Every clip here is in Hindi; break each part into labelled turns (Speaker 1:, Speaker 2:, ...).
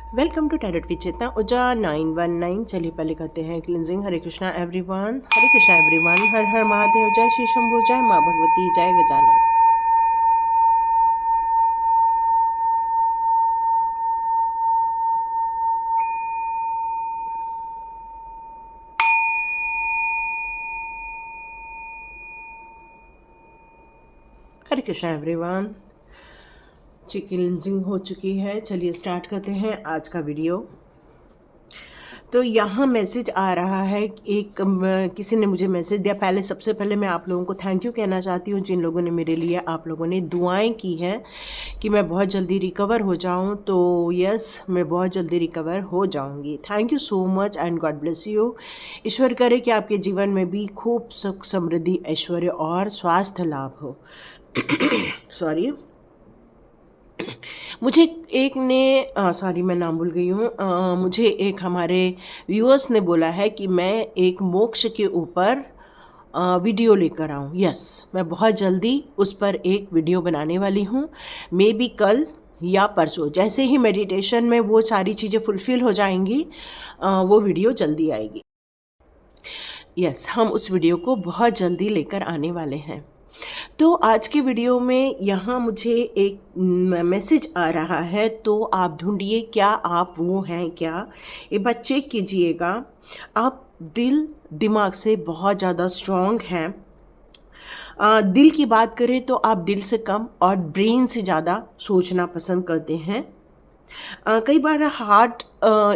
Speaker 1: वेलकम टू टैरोट विद चेतना ऊर्जा 919। चलिए पहले करते हैं क्लिनजिंग। हरे कृष्णा एवरीवन, हरे कृष्णा एवरीवन, हर हर महादेव, जय श्री शंभू, जय माँ भगवती, जय गजानन। हरे कृष्णा एवरीवन, क्लिनजिंग हो चुकी है। चलिए स्टार्ट करते हैं आज का वीडियो। तो यहाँ मैसेज आ रहा है, किसी ने मुझे मैसेज दिया। सबसे पहले मैं आप लोगों को थैंक यू कहना चाहती हूँ जिन लोगों ने मेरे लिए, आप लोगों ने दुआएं की हैं कि मैं बहुत जल्दी रिकवर हो जाऊँ। तो यस, मैं बहुत जल्दी रिकवर हो जाऊँगी। Thank you so much and God bless you. ईश्वर करे कि आपके जीवन में भी खूब सुख, समृद्धि, ऐश्वर्य और स्वास्थ्य लाभ हो। सॉरी, मुझे एक ने सॉरी मैं नाम भूल गई हूँ। मुझे एक हमारे व्यूअर्स ने बोला है कि मैं एक मोक्ष के ऊपर वीडियो लेकर आऊँ। यस, मैं बहुत जल्दी उस पर एक वीडियो बनाने वाली हूँ। मे बी कल या परसों, जैसे ही मेडिटेशन में वो सारी चीज़ें फुलफ़िल हो जाएंगी, वो वीडियो जल्दी आएगी। यस, हम उस वीडियो को बहुत जल्दी लेकर आने वाले हैं। तो आज के वीडियो में यहाँ मुझे एक मैसेज आ रहा है, तो आप ढूंढिए क्या आप वो हैं क्या। एक बार चेक कीजिएगा। आप दिल दिमाग से बहुत ज़्यादा स्ट्रॉन्ग हैं। दिल की बात करें तो आप दिल से कम और ब्रेन से ज़्यादा सोचना पसंद करते हैं। कई बार हार्ट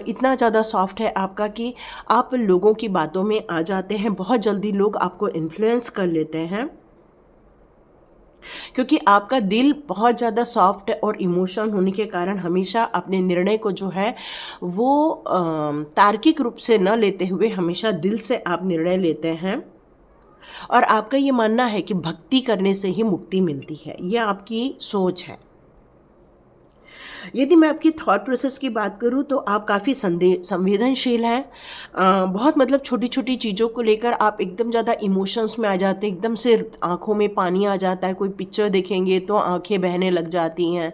Speaker 1: इतना ज़्यादा सॉफ्ट है आपका कि आप लोगों की बातों में आ जाते हैं। बहुत जल्दी लोग आपको इन्फ्लुएंस कर लेते हैं क्योंकि आपका दिल बहुत ज़्यादा सॉफ्ट है, और इमोशन होने के कारण हमेशा अपने निर्णय को जो है वो तार्किक रूप से न लेते हुए हमेशा दिल से आप निर्णय लेते हैं। और आपका ये मानना है कि भक्ति करने से ही मुक्ति मिलती है। ये आपकी सोच है। यदि मैं आपकी थॉट प्रोसेस की बात करूँ तो आप काफ़ी संवेदनशील हैं। बहुत मतलब छोटी छोटी चीज़ों को लेकर आप एकदम ज़्यादा इमोशंस में आ जाते हैं। एकदम से आँखों में पानी आ जाता है। कोई पिक्चर देखेंगे तो आँखें बहने लग जाती हैं,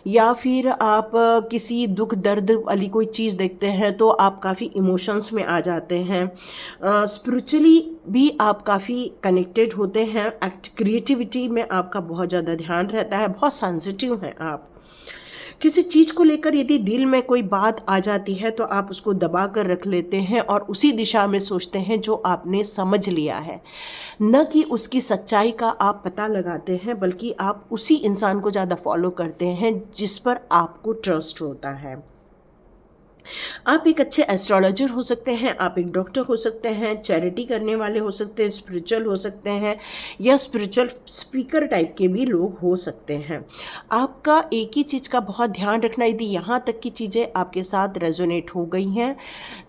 Speaker 1: या फिर आप किसी दुख दर्द वाली कोई चीज़ देखते हैं तो आप काफ़ी इमोशंस में आ जाते हैं। स्पिरिचुअली भी आप काफ़ी कनेक्टेड होते हैं। क्रिएटिविटी में आपका बहुत ज़्यादा ध्यान रहता है। बहुत सेंसिटिव हैं आप। किसी चीज़ को लेकर यदि दिल में कोई बात आ जाती है तो आप उसको दबा कर रख लेते हैं और उसी दिशा में सोचते हैं जो आपने समझ लिया है। न कि उसकी सच्चाई का आप पता लगाते हैं, बल्कि आप उसी इंसान को ज़्यादा फॉलो करते हैं जिस पर आपको ट्रस्ट होता है। आप एक अच्छे एस्ट्रोलॉजर हो सकते हैं, आप एक डॉक्टर हो सकते हैं, चैरिटी करने वाले हो सकते हैं, स्पिरिचुअल हो सकते हैं, या स्पिरिचुअल स्पीकर टाइप के भी लोग हो सकते हैं। आपका एक ही चीज़ का बहुत ध्यान रखना, यदि यहाँ तक की चीज़ें आपके साथ रेजोनेट हो गई हैं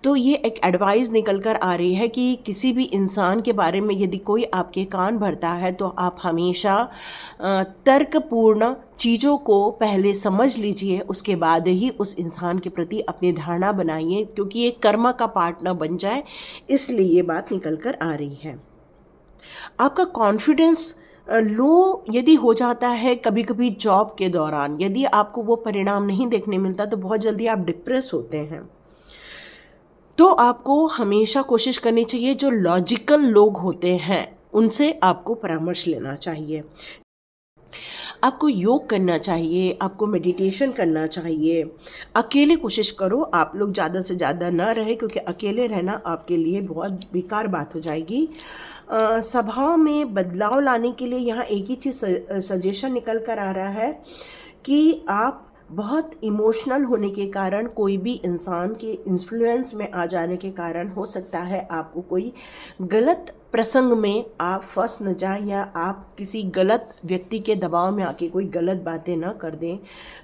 Speaker 1: तो ये एक एडवाइस निकल कर आ रही है कि किसी भी इंसान के बारे में यदि कोई आपके कान भरता है तो आप हमेशा तर्कपूर्ण चीज़ों को पहले समझ लीजिए, उसके बाद ही उस इंसान के प्रति अपनी धारणा बनाइए, क्योंकि ये कर्म का पार्ट ना बन जाए, इसलिए ये बात निकल कर आ रही है। आपका कॉन्फिडेंस लो यदि हो जाता है कभी कभी जॉब के दौरान, यदि आपको वो परिणाम नहीं देखने मिलता तो बहुत जल्दी आप डिप्रेस होते हैं। तो आपको हमेशा कोशिश करनी चाहिए, जो लॉजिकल लोग होते हैं उनसे आपको परामर्श लेना चाहिए। आपको योग करना चाहिए, आपको मेडिटेशन करना चाहिए। अकेले कोशिश करो, आप लोग ज़्यादा से ज़्यादा ना रहे, क्योंकि अकेले रहना आपके लिए बहुत बेकार बात हो जाएगी। स्वभाव में बदलाव लाने के लिए यहाँ एक ही चीज़ सजेशन निकल कर आ रहा है कि आप बहुत इमोशनल होने के कारण, कोई भी इंसान के इन्फ्लुएंस में आ जाने के कारण हो सकता है आपको कोई गलत प्रसंग में आप फंस न जाए, या आप किसी गलत व्यक्ति के दबाव में आके कोई गलत बातें ना कर दें।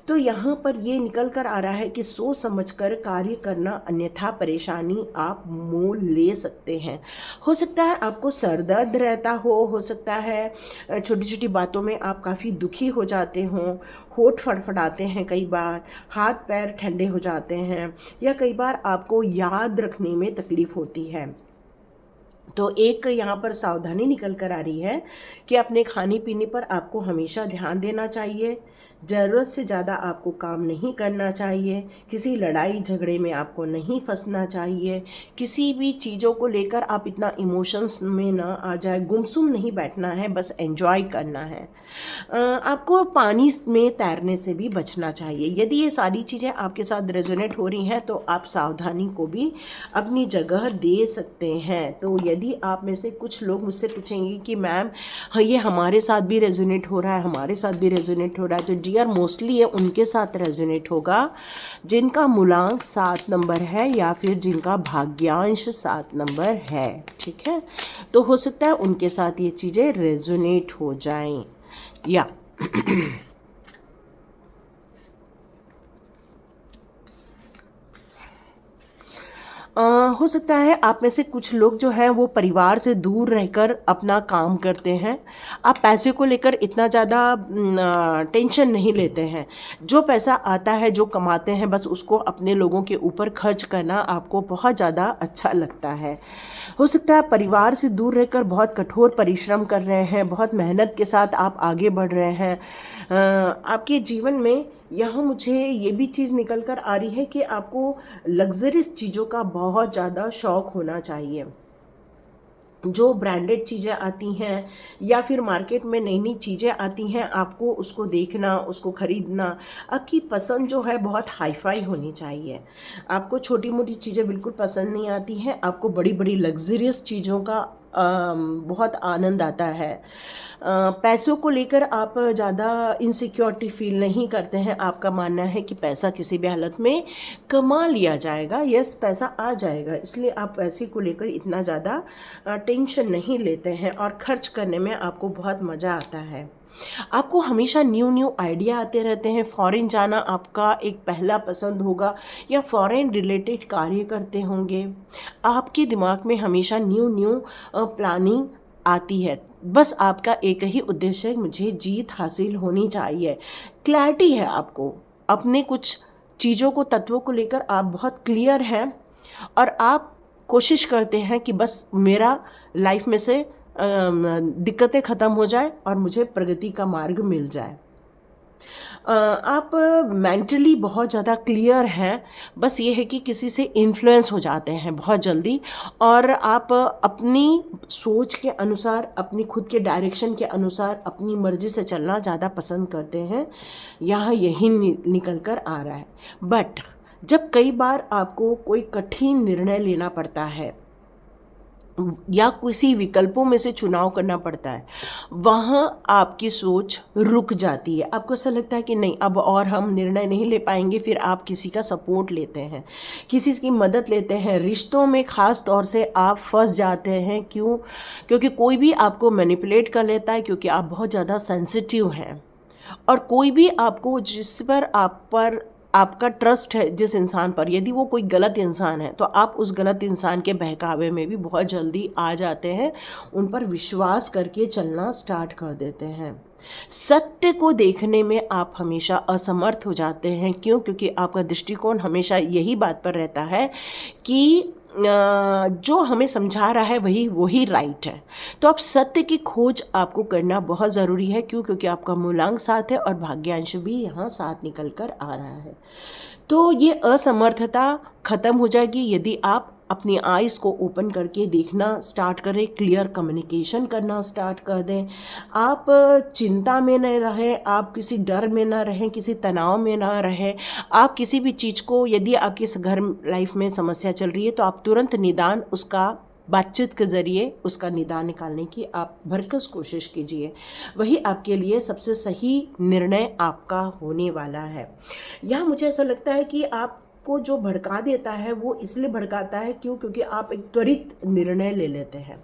Speaker 1: तो यहाँ पर ये निकल कर आ रहा है कि सोच समझकर कार्य करना, अन्यथा परेशानी आप मोल ले सकते हैं। हो सकता है आपको सर दर्द रहता हो सकता है छोटी छोटी बातों में आप काफ़ी दुखी हो जाते हों, होठ फड़फड़ाते हैं, कई बार हाथ पैर ठंडे हो जाते हैं, या कई बार आपको याद रखने में तकलीफ़ होती है। तो एक यहाँ पर सावधानी निकल कर आ रही है कि अपने खाने पीने पर आपको हमेशा ध्यान देना चाहिए। ज़रूरत से ज़्यादा आपको काम नहीं करना चाहिए, किसी लड़ाई झगड़े में आपको नहीं फंसना चाहिए, किसी भी चीज़ों को लेकर आप इतना इमोशंस में ना आ जाए, गुमसुम नहीं बैठना है, बस एंजॉय करना है। आपको पानी में तैरने से भी बचना चाहिए। यदि ये सारी चीज़ें आपके साथ रेजोनेट हो रही हैं तो आप सावधानी को भी अपनी जगह दे सकते हैं। तो यदि आप में से कुछ लोग मुझसे पूछेंगे कि मैम हाँ ये हमारे साथ भी रेजोनेट हो रहा है, हमारे साथ भी रेजोनेट हो रहा है, तो डियर मोस्टली ये उनके साथ रेजोनेट होगा जिनका मूलांक 7 नंबर है या फिर जिनका भाग्यांश 7 नंबर है। ठीक है, तो हो सकता है उनके साथ ये चीज़ें रेजोनेट हो जाएं या हो सकता है आप में से कुछ लोग जो हैं वो परिवार से दूर रहकर अपना काम करते हैं। आप पैसे को लेकर इतना ज़्यादा टेंशन नहीं लेते हैं। जो पैसा आता है, जो कमाते हैं, बस उसको अपने लोगों के ऊपर खर्च करना आपको बहुत ज़्यादा अच्छा लगता है। हो सकता है परिवार से दूर रहकर बहुत कठोर परिश्रम कर रहे हैं, बहुत मेहनत के साथ आप आगे बढ़ रहे हैं। आपके जीवन में यहाँ मुझे ये भी चीज़ निकल कर आ रही है कि आपको लग्जरियस चीज़ों का बहुत ज़्यादा शौक़ होना चाहिए। जो ब्रांडेड चीज़ें आती हैं या फिर मार्केट में नई नई चीज़ें आती हैं, आपको उसको देखना, उसको ख़रीदना, आपकी पसंद जो है बहुत हाई फाई होनी चाहिए। आपको छोटी मोटी चीज़ें बिल्कुल पसंद नहीं आती हैं, आपको बड़ी बड़ी लग्जरियस चीज़ों का बहुत आनंद आता है। पैसों को लेकर आप ज़्यादा इनसिक्योरिटी फील नहीं करते हैं। आपका मानना है कि पैसा किसी भी हालत में कमा लिया जाएगा, यस पैसा आ जाएगा, इसलिए आप पैसे को लेकर इतना ज़्यादा टेंशन नहीं लेते हैं और खर्च करने में आपको बहुत मज़ा आता है। आपको हमेशा न्यू न्यू आइडिया आते रहते हैं। फॉरेन जाना आपका एक पहला पसंद होगा या फॉरेन रिलेटेड कार्य करते होंगे। आपके दिमाग में हमेशा न्यू न्यू प्लानिंग आती है। बस आपका एक ही उद्देश्य है, मुझे जीत हासिल होनी चाहिए। क्लैरिटी है आपको अपने कुछ चीज़ों को, तत्वों को लेकर आप बहुत क्लियर हैं और आप कोशिश करते हैं कि बस मेरा लाइफ में से दिक्कतें ख़त्म हो जाए और मुझे प्रगति का मार्ग मिल जाए। आप मेंटली बहुत ज़्यादा क्लियर हैं, बस ये है कि किसी से इन्फ्लुएंस हो जाते हैं बहुत जल्दी और आप अपनी सोच के अनुसार, अपनी खुद के डायरेक्शन के अनुसार अपनी मर्ज़ी से चलना ज़्यादा पसंद करते हैं। यहाँ यही निकल कर आ रहा है। बट जब कई बार आपको कोई कठिन निर्णय लेना पड़ता है या किसी विकल्पों में से चुनाव करना पड़ता है, वहाँ आपकी सोच रुक जाती है। आपको ऐसा लगता है कि नहीं अब और हम निर्णय नहीं ले पाएंगे, फिर आप किसी का सपोर्ट लेते हैं, किसी की मदद लेते हैं। रिश्तों में ख़ास तौर से आप फंस जाते हैं। क्यों? क्योंकि कोई भी आपको मैनिपुलेट कर लेता है, क्योंकि आप बहुत ज़्यादा सेंसिटिव हैं और कोई भी आपको, जिस पर आपका ट्रस्ट है जिस इंसान पर, यदि वो कोई गलत इंसान है तो आप उस गलत इंसान के बहकावे में भी बहुत जल्दी आ जाते हैं, उन पर विश्वास करके चलना स्टार्ट कर देते हैं। सत्य को देखने में आप हमेशा असमर्थ हो जाते हैं। क्यों? क्योंकि आपका दृष्टिकोण हमेशा यही बात पर रहता है कि जो हमें समझा रहा है वही राइट है। तो अब सत्य की खोज आपको करना बहुत ज़रूरी है। क्यों? क्योंकि आपका मूलांक 7 है और भाग्यांश भी यहाँ 7 निकल कर आ रहा है। तो ये असमर्थता ख़त्म हो जाएगी यदि आप अपनी आइज़ को ओपन करके देखना स्टार्ट करें, क्लियर कम्युनिकेशन करना स्टार्ट कर दें। आप चिंता में न रहें, आप किसी डर में ना रहें, किसी तनाव में ना रहें। आप किसी भी चीज़ को, यदि आपकी घर लाइफ में समस्या चल रही है तो आप तुरंत निदान उसका बातचीत के ज़रिए उसका निदान निकालने की आप भरकस कोशिश कीजिए। वही आपके लिए सबसे सही निर्णय आपका होने वाला है। यहाँ मुझे ऐसा लगता है कि आपको जो भड़का देता है वो इसलिए भड़काता है, क्यों? क्योंकि आप एक त्वरित निर्णय ले लेते हैं,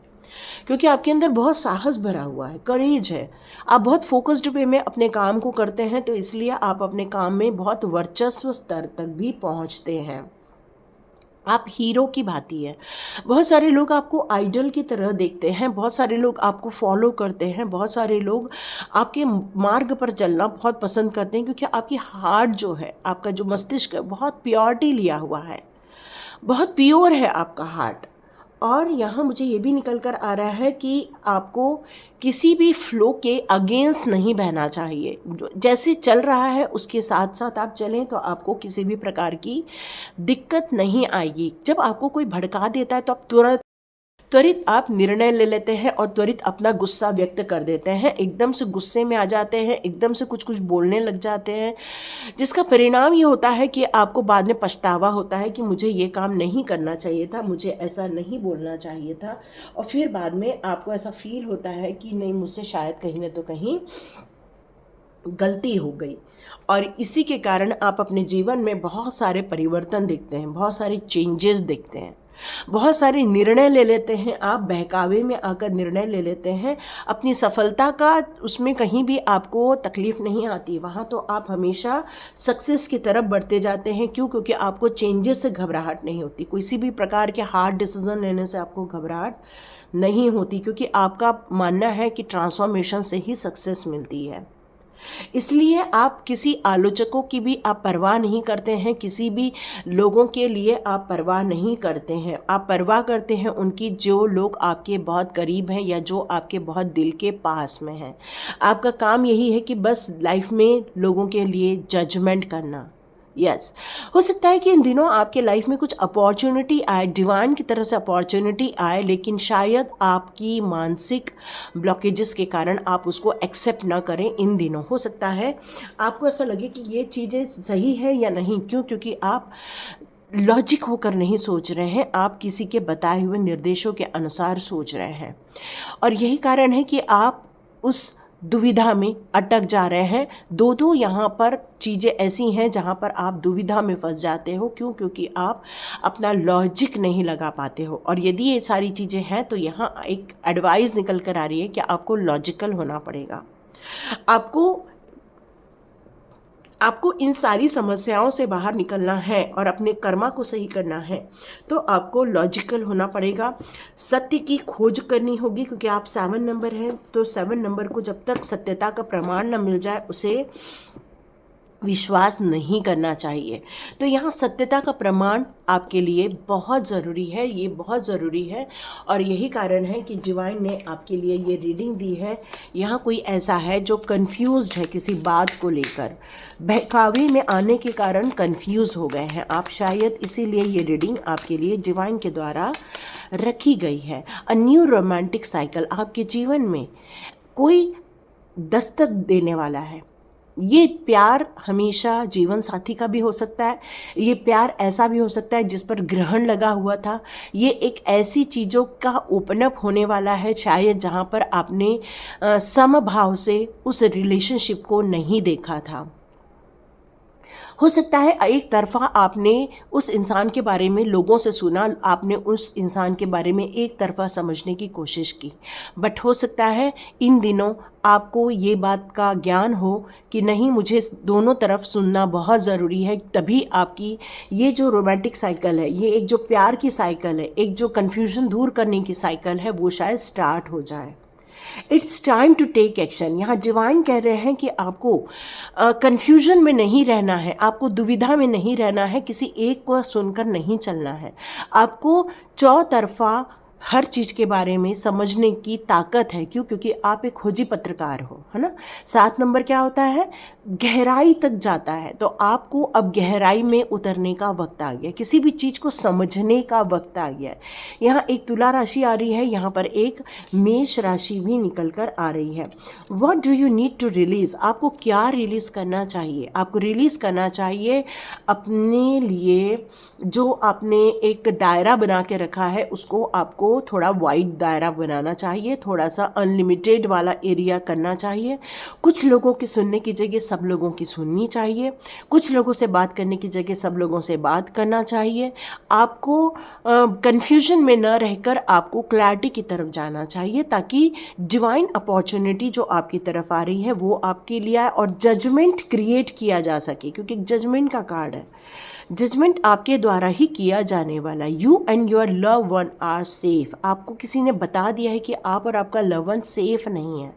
Speaker 1: क्योंकि आपके अंदर बहुत साहस भरा हुआ है, करेज है। आप बहुत फोकस्ड वे में अपने काम को करते हैं, तो इसलिए आप अपने काम में बहुत वर्चस्व स्तर तक भी पहुंचते हैं। आप हीरो की भांति है। बहुत सारे लोग आपको आइडल की तरह देखते हैं, बहुत सारे लोग आपको फॉलो करते हैं, बहुत सारे लोग आपके मार्ग पर चलना बहुत पसंद करते हैं, क्योंकि आपकी हार्ट जो है, आपका जो मस्तिष्क है, बहुत प्योरिटी लिया हुआ है, बहुत प्योर है आपका हार्ट। और यहाँ मुझे ये भी निकल कर आ रहा है कि आपको किसी भी फ्लो के अगेंस्ट नहीं बहना चाहिए। जैसे चल रहा है उसके साथ साथ आप चलें तो आपको किसी भी प्रकार की दिक्कत नहीं आएगी। जब आपको कोई भड़का देता है तो आप त्वरित आप निर्णय ले लेते हैं और त्वरित अपना गुस्सा व्यक्त कर देते हैं, एकदम से गुस्से में आ जाते हैं, एकदम से कुछ कुछ बोलने लग जाते हैं, जिसका परिणाम ये होता है कि आपको बाद में पछतावा होता है कि मुझे ये काम नहीं करना चाहिए था, मुझे ऐसा नहीं बोलना चाहिए था। और फिर बाद में आपको ऐसा फील होता है कि नहीं, मुझसे शायद कहीं ना तो कहीं गलती हो गई। और इसी के कारण आप अपने जीवन में बहुत सारे परिवर्तन देखते हैं, बहुत सारे चेंजेस देखते हैं, बहुत सारे निर्णय ले लेते हैं। आप बहकावे में आकर निर्णय ले लेते हैं। अपनी सफलता का उसमें कहीं भी आपको तकलीफ नहीं आती, वहाँ तो आप हमेशा सक्सेस की तरफ बढ़ते जाते हैं। क्यों? क्योंकि आपको चेंजेस से घबराहट नहीं होती, किसी भी प्रकार के हार्ड डिसीजन लेने से आपको घबराहट नहीं होती, क्योंकि आपका मानना है कि ट्रांसफॉर्मेशन से ही सक्सेस मिलती है। इसलिए आप किसी आलोचकों की भी आप परवाह नहीं करते हैं, किसी भी लोगों के लिए आप परवाह नहीं करते हैं। आप परवाह करते हैं उनकी जो लोग आपके बहुत करीब हैं या जो आपके बहुत दिल के पास में हैं। आपका काम यही है कि बस लाइफ में लोगों के लिए जजमेंट करना। यस, हो सकता है कि इन दिनों आपके लाइफ में कुछ अपॉर्चुनिटी आए, डिवाइन की तरफ से अपॉर्चुनिटी आए, लेकिन शायद आपकी मानसिक ब्लॉकेजेस के कारण आप उसको एक्सेप्ट ना करें। इन दिनों हो सकता है आपको ऐसा लगे कि ये चीज़ें सही है या नहीं। क्यों? क्योंकि आप लॉजिक होकर नहीं सोच रहे हैं, आप किसी के बताए हुए निर्देशों के अनुसार सोच रहे हैं, और यही कारण है कि आप उस दुविधा में अटक जा रहे हैं। दो यहाँ पर चीज़ें ऐसी हैं जहाँ पर आप दुविधा में फंस जाते हो। क्यों? क्योंकि आप अपना लॉजिक नहीं लगा पाते हो। और यदि ये सारी चीज़ें हैं तो यहाँ एक एडवाइस निकल कर आ रही है कि आपको लॉजिकल होना पड़ेगा। आपको इन सारी समस्याओं से बाहर निकलना है और अपने कर्मा को सही करना है, तो आपको लॉजिकल होना पड़ेगा। सत्य की खोज करनी होगी, क्योंकि आप 7 नंबर हैं, तो 7 नंबर को जब तक सत्यता का प्रमाण न मिल जाए उसे विश्वास नहीं करना चाहिए। तो यहाँ सत्यता का प्रमाण आपके लिए बहुत ज़रूरी है, ये बहुत ज़रूरी है। और यही कारण है कि डिवाइन ने आपके लिए ये रीडिंग दी है। यहाँ कोई ऐसा है जो कंफ्यूज्ड है किसी बात को लेकर, बहकावे में आने के कारण कंफ्यूज हो गए हैं आप, शायद इसीलिए ये रीडिंग आपके लिए डिवाइन के द्वारा रखी गई है। अ न्यू रोमांटिक साइकिल आपके जीवन में कोई दस्तक देने वाला है। ये प्यार हमेशा जीवन साथी का भी हो सकता है, ये प्यार ऐसा भी हो सकता है जिस पर ग्रहण लगा हुआ था। ये एक ऐसी चीज़ों का ओपन अप होने वाला है शायद जहाँ पर आपने समभाव से उस रिलेशनशिप को नहीं देखा था। हो सकता है एक तरफा आपने उस इंसान के बारे में लोगों से सुना, आपने उस इंसान के बारे में एक तरफा समझने की कोशिश की, बट हो सकता है इन दिनों आपको ये बात का ज्ञान हो कि नहीं, मुझे दोनों तरफ सुनना बहुत ज़रूरी है। तभी आपकी ये जो रोमांटिक साइकिल है, ये एक जो प्यार की साइकिल है, एक जो कन्फ्यूज़न दूर करने की साइकिल है, वो शायद स्टार्ट हो जाए। It's time to take action. यहाँ डिवाइन कह रहे हैं कि आपको कन्फ्यूजन में नहीं रहना है, आपको दुविधा में नहीं रहना है, किसी एक को सुनकर नहीं चलना है। आपको चौतरफा हर चीज़ के बारे में समझने की ताकत है। क्यों? क्योंकि आप एक खोजी पत्रकार हो, है ना। 7 नंबर क्या होता है? गहराई तक जाता है। तो आपको अब गहराई में उतरने का वक्त आ गया, किसी भी चीज़ को समझने का वक्त आ गया है। यहाँ एक तुला राशि आ रही है, यहाँ पर एक मेष राशि भी निकल कर आ रही है। What do you need to release? आपको क्या रिलीज़ करना चाहिए? आपको रिलीज़ करना चाहिए अपने लिए जो आपने एक दायरा बना के रखा है, उसको आपको थोड़ा वाइड दायरा बनाना चाहिए, थोड़ा सा अनलिमिटेड वाला एरिया करना चाहिए। कुछ लोगों की सुनने की जगह सब लोगों की सुननी चाहिए, कुछ लोगों से बात करने की जगह सब लोगों से बात करना चाहिए। आपको कन्फ्यूजन में न रहकर आपको क्लैरिटी की तरफ जाना चाहिए, ताकि डिवाइन अपॉर्चुनिटी जो आपकी तरफ आ रही है वो आपके लिए आए और जजमेंट क्रिएट किया जा सके, क्योंकि जजमेंट का कार्ड है। जजमेंट आपके द्वारा ही किया जाने वाला। You and your love one are safe. आपको किसी ने बता दिया है कि आप और आपका लव वन सेफ नहीं है।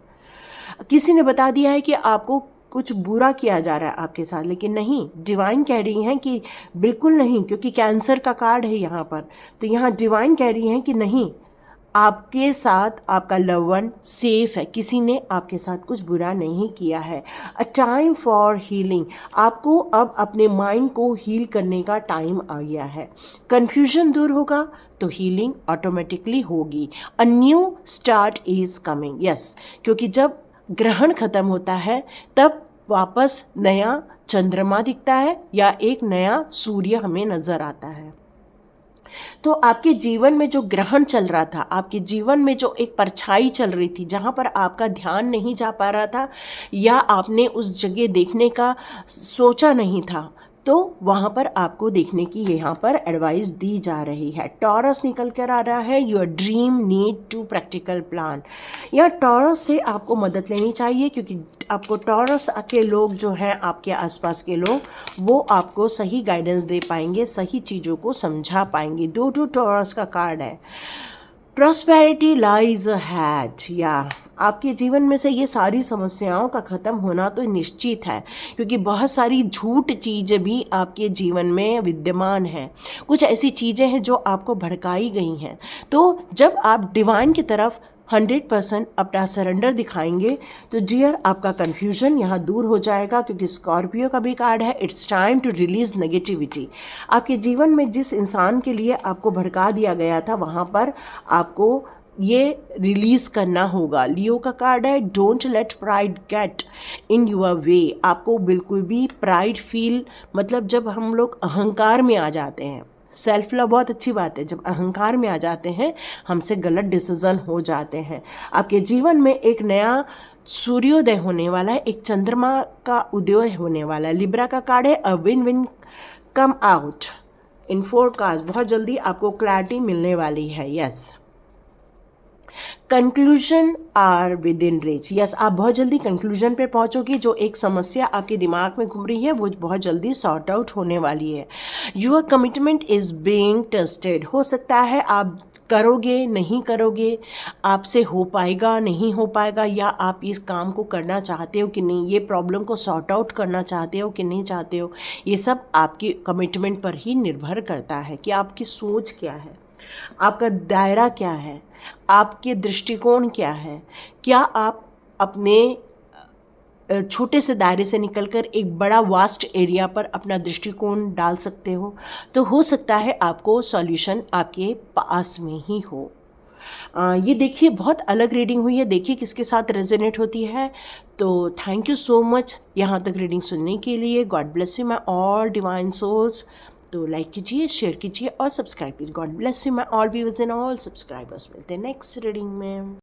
Speaker 1: किसी ने बता दिया है कि आपको कुछ बुरा किया जा रहा है आपके साथ, लेकिन नहीं, डिवाइन कह रही हैं कि बिल्कुल नहीं, क्योंकि कैंसर का कार्ड है यहाँ पर। तो यहाँ डिवाइन कह रही हैं कि नहीं, आपके साथ आपका लव वन सेफ है, किसी ने आपके साथ कुछ बुरा नहीं किया है। अ टाइम फॉर हीलिंग, आपको अब अपने माइंड को हील करने का टाइम आ गया है। कन्फ्यूजन दूर होगा तो हीलिंग ऑटोमेटिकली होगी। A new start is coming, yes, क्योंकि जब ग्रहण खत्म होता है तब वापस नया चंद्रमा दिखता है या एक नया सूर्य हमें नज़र आता है। तो आपके जीवन में जो ग्रहण चल रहा था, आपके जीवन में जो एक परछाई चल रही थी, जहाँ पर आपका ध्यान नहीं जा पा रहा था या आपने उस जगह देखने का सोचा नहीं था, तो वहाँ पर आपको देखने की यहाँ पर एडवाइस दी जा रही है। टॉरस निकल कर आ रहा है, your dream need to practical plan. या टॉरस से आपको मदद लेनी चाहिए, क्योंकि आपको टॉरस के लोग जो हैं, आपके आसपास के लोग, वो आपको सही गाइडेंस दे पाएंगे, सही चीज़ों को समझा पाएंगे। 2 टॉरस का कार्ड है। प्रॉस्पेरिटी लाइज अहेड, या आपके जीवन में से ये सारी समस्याओं का ख़त्म होना तो निश्चित है, क्योंकि बहुत सारी झूठ चीज़ें भी आपके जीवन में विद्यमान हैं। कुछ ऐसी चीज़ें हैं जो आपको भड़काई गई हैं। तो जब आप डिवाइन की तरफ 100% अपना सरेंडर दिखाएंगे तो डियर, आपका कन्फ्यूजन यहाँ दूर हो जाएगा, क्योंकि स्कॉर्पियो का भी कार्ड है। It's time to release negativity. आपके जीवन में जिस इंसान के लिए आपको भड़का दिया गया था, वहाँ पर आपको ये रिलीज करना होगा। लियो का कार्ड है, don't let pride get in your way. आपको बिल्कुल भी प्राइड फील, मतलब जब हम लोग अहंकार में आ जाते हैं, सेल्फ लव बहुत अच्छी बात है, जब अहंकार में आ जाते हैं हमसे गलत डिसीजन हो जाते हैं। आपके जीवन में एक नया सूर्योदय होने वाला है, एक चंद्रमा का उदय होने वाला है। लिब्रा का कार्ड है, a win win come out in forecast. बहुत जल्दी आपको क्लैरिटी मिलने वाली है। Yes, conclusion are within reach. Yes, आप बहुत जल्दी कंक्लूजन पे पहुंचोगे। जो एक समस्या आपके दिमाग में घूम रही है वो बहुत जल्दी सॉर्ट आउट होने वाली है। Your commitment is being tested. हो सकता है आप करोगे, नहीं करोगे, आपसे हो पाएगा, नहीं हो पाएगा, या आप इस काम को करना चाहते हो कि नहीं, ये प्रॉब्लम को सॉर्ट आउट करना चाहते हो कि नहीं चाहते हो। ये सब आपकी कमिटमेंट पर ही निर्भर करता है कि आपकी सोच क्या है, आपका दायरा क्या है, आपके दृष्टिकोण क्या है। क्या आप अपने छोटे से दायरे से निकलकर एक बड़ा वास्ट एरिया पर अपना दृष्टिकोण डाल सकते हो? तो हो सकता है आपको सॉल्यूशन आपके पास में ही हो। ये देखिए, बहुत अलग रीडिंग हुई है, देखिए किसके साथ रेजोनेट होती है। तो थैंक यू सो मच यहाँ तक रीडिंग सुनने के लिए। God bless you my all divine souls. तो लाइक कीजिए, शेयर कीजिए और सब्सक्राइब कीजिए। God bless you my all viewers and all subscribers. मिलते हैं नेक्स्ट रीडिंग में।